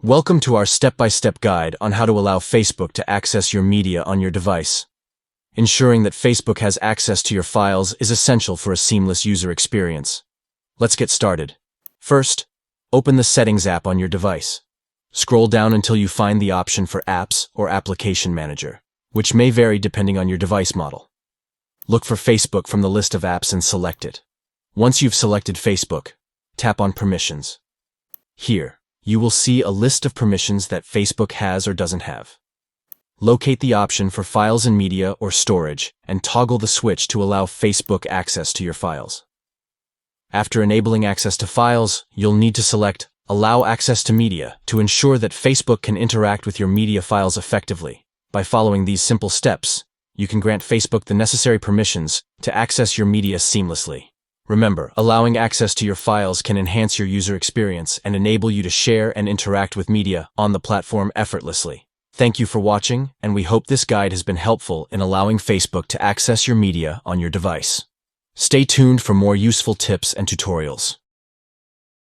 Welcome to our step-by-step guide on how to allow Facebook to access your media on your device. Ensuring that Facebook has access to your files is essential for a seamless user experience. Let's get started. First, open the Settings app on your device. Scroll down until you find the option for Apps or Application Manager, which may vary depending on your device model. Look for Facebook from the list of apps and select it. Once you've selected Facebook, tap on Permissions. Here, you will see a list of permissions that Facebook has or doesn't have. Locate the option for Files and Media or Storage and toggle the switch to allow Facebook access to your files. After enabling access to files, you'll need to select Allow Access to Media to ensure that Facebook can interact with your media files effectively. By following these simple steps, you can grant Facebook the necessary permissions to access your media seamlessly. Remember, allowing access to your files can enhance your user experience and enable you to share and interact with media on the platform effortlessly. Thank you for watching, and we hope this guide has been helpful in allowing Facebook to access your media on your device. Stay tuned for more useful tips and tutorials.